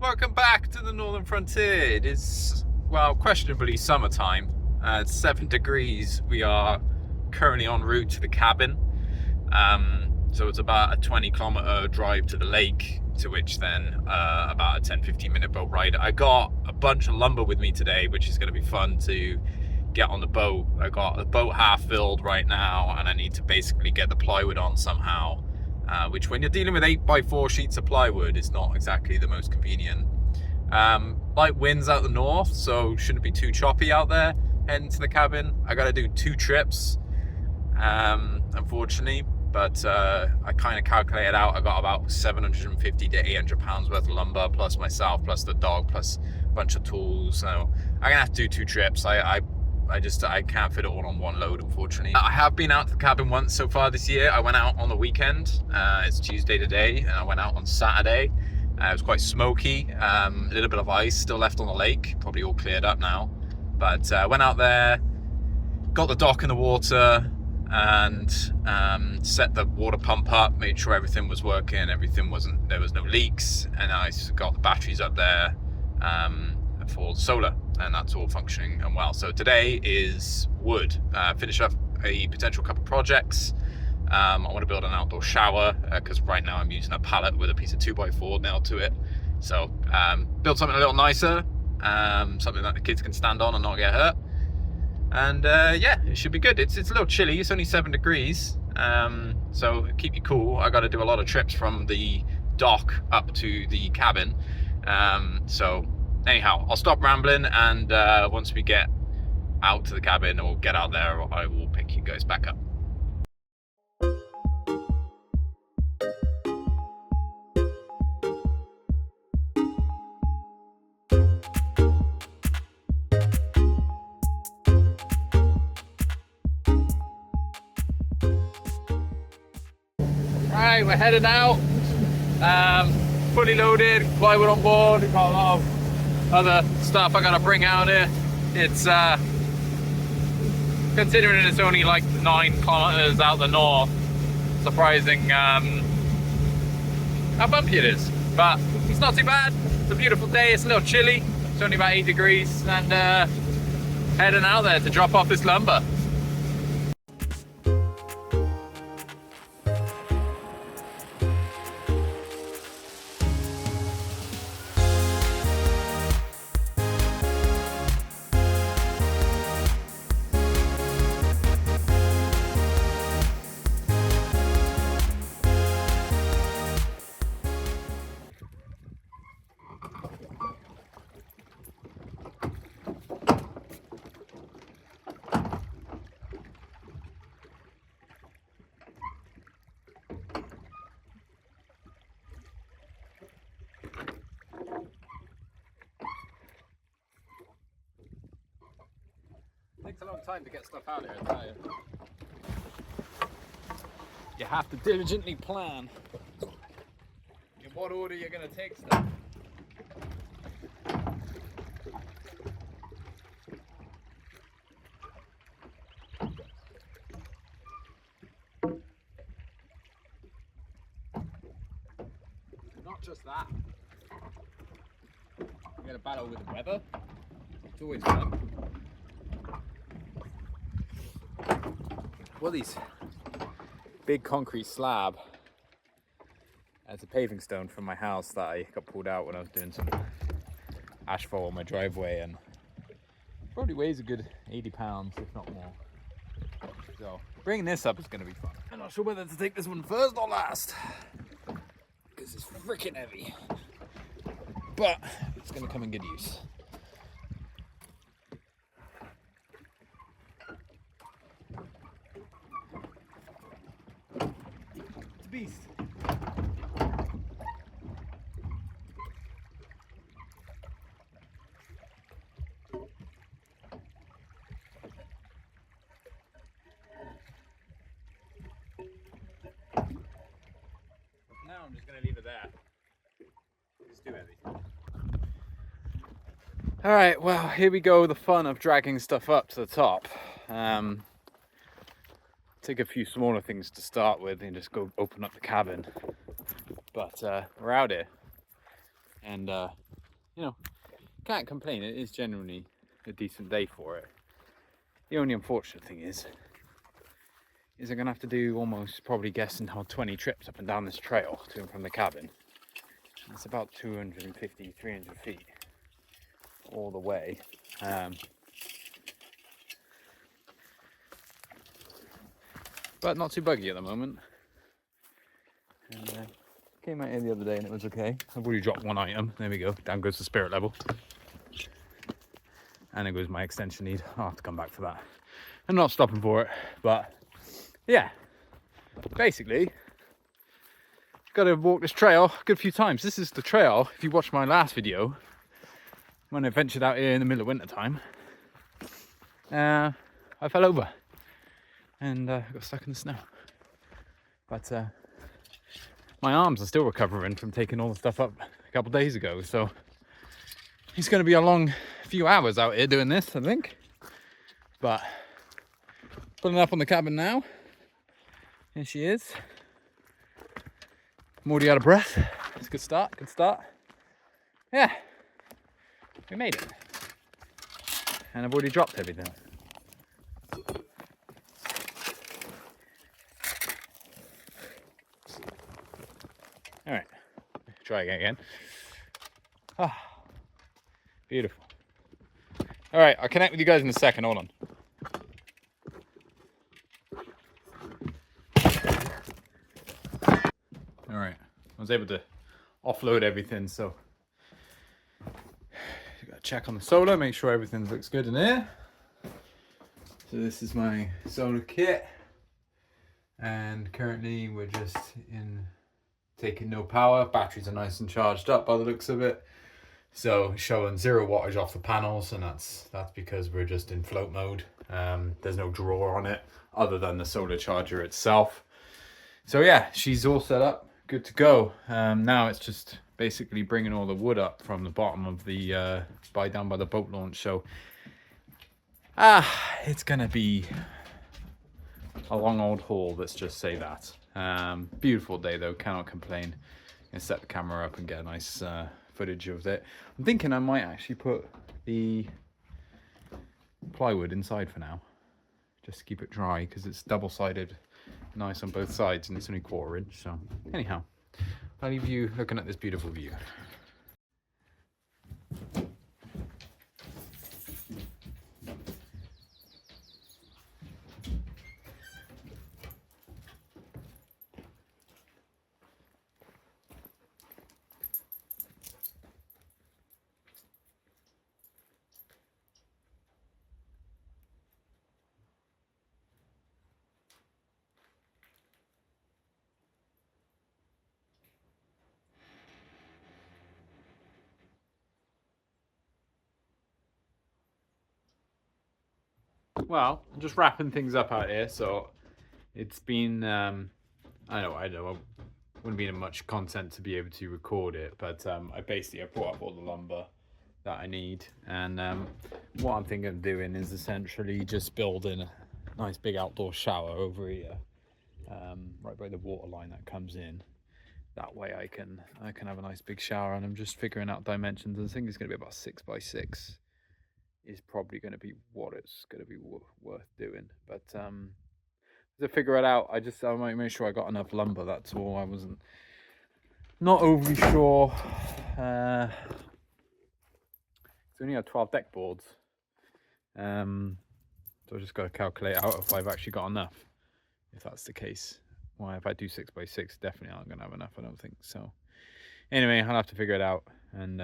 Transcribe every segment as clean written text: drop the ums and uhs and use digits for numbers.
welcome back to the Northern Frontier. It is, well, questionably summertime. It's 7 degrees. We are currently en route to the cabin. So it's about a 20-kilometer drive to the lake, to which then about a 10-15 minute boat ride. I got a bunch of lumber with me today, which is going to be fun to get on the boat. I got the boat half filled right now, and I need to basically get the plywood on somehow. Which when you're dealing with 8x4 sheets of plywood is not exactly the most convenient. Light winds out the north, so shouldn't be too choppy out there heading to the cabin. I gotta do 2 trips, unfortunately, but I kind of calculated out I got about 750 to 800 pounds worth of lumber, plus myself, plus the dog, plus a bunch of tools. So I'm gonna have to do 2 trips. I can't fit it all on one load, unfortunately. I have been out to the cabin once so far this year. I went out on the weekend. It's Tuesday today, and I went out on Saturday. It was quite smoky. A little bit of ice still left on the lake, probably all cleared up now. But went out there, got the dock in the water, and set the water pump up, made sure everything was working, there was no leaks, and I got the batteries up there for solar, and that's all functioning and well. So today is wood. Finish up a potential couple projects. I want to build an outdoor shower because right now I'm using a pallet with a piece of 2x4 nailed to it. So build something a little nicer, something that the kids can stand on and not get hurt. And yeah, it should be good. It's a little chilly. It's only 7 degrees, so keep you cool. I got to do a lot of trips from the dock up to the cabin. So anyhow, I'll stop rambling, and once we get out to the cabin or get out there, I will pick you guys back up. Alright, we're heading out. Fully loaded, plywood on board. We've got a lot of other stuff I gotta bring out here. It's considering it's only like 9 kilometers out the north, surprising how bumpy it is, but it's not too bad. It's a beautiful day. It's a little chilly. It's only about 8 degrees, and heading out there to drop off this lumber. Takes a long time to get stuff out here, I tell you. You have to diligently plan in what order you're going to take stuff. Not just that. You got to battle with the weather. It's always fun. Well, these big concrete slab as a paving stone from my house that I got pulled out when I was doing some asphalt on my driveway, and probably weighs a good 80 pounds, if not more. So bringing this up is going to be fun. I'm not sure whether to take this one first or last because it's freaking heavy, but it's going to come in good use. Beast. Now I'm just going to leave it there. It's too heavy. Alright, well, here we go, the fun of dragging stuff up to the top. Take a few smaller things to start with and just go open up the cabin. But we're out here, and you know, can't complain. It is generally a decent day for it. The only unfortunate thing is I'm gonna have to do almost, probably guessing, how 20 trips up and down this trail to and from the cabin. It's about 250, 300 feet all the way. But not too buggy at the moment. And came out here the other day and it was okay. I've already dropped one item. There we go. Down goes the spirit level. And there goes my extension lead. I'll have to come back for that. I'm not stopping for it, but yeah. Basically, got to walk this trail a good few times. This is the trail, if you watched my last video, when I ventured out here in the middle of winter time, I fell over and got stuck in the snow. But my arms are still recovering from taking all the stuff up a couple days ago, so it's going to be a long few hours out here doing this, I think. But pulling up on the cabin now. Here she is. I'm already out of breath. It's a good start, good start. Yeah, we made it. And I've already dropped everything. All right, try again. Ah, beautiful. All right, I'll connect with you guys in a second, hold on. All right, I was able to offload everything, so you gotta check on the solar, make sure everything looks good in there. So this is my solar kit, and currently we're just in taking no power. Batteries are nice and charged up by the looks of it, so showing 0 wattage off the panels, and that's because we're just in float mode. There's no drawer on it other than the solar charger itself. So yeah, she's all set up, good to go. Now it's just basically bringing all the wood up from the bottom of the down by the boat launch. So it's gonna be a long old haul, let's just say that. Beautiful day though, cannot complain. Gonna set the camera up and get a nice footage of it. I'm thinking I might actually put the plywood inside for now, just to keep it dry, because it's double-sided, nice on both sides, and it's only 1/4 inch. So anyhow, I'll leave you looking at this beautiful view. Well, I'm just wrapping things up out here, so it's been I know I wouldn't be in much content to be able to record it, but I brought up all the lumber that I need, and what I'm thinking of doing is essentially just building a nice big outdoor shower over here, right by the water line that comes in. That way I can have a nice big shower, and I'm just figuring out dimensions. I think it's going to be about 6 by 6 is probably going to be what it's going to be worth doing. But to figure it out, I might make sure I got enough lumber, that's all. I wasn't not overly sure. So we only have 12 deck boards, so I just got to calculate out if I've actually got enough. If that's the case, well, if I do 6 by 6, definitely aren't going to have enough, I don't think so. Anyway, I'll have to figure it out and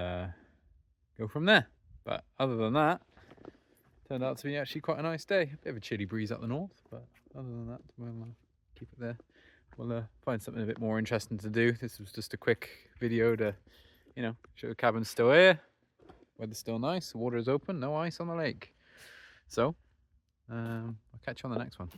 go from there. But other than that, turned out to be actually quite a nice day. A bit of a chilly breeze up the north, but other than that, we'll keep it there. We'll find something a bit more interesting to do. This was just a quick video to, show the cabin's still here. Weather's still nice. The water is open. No ice on the lake. So, I'll catch you on the next one.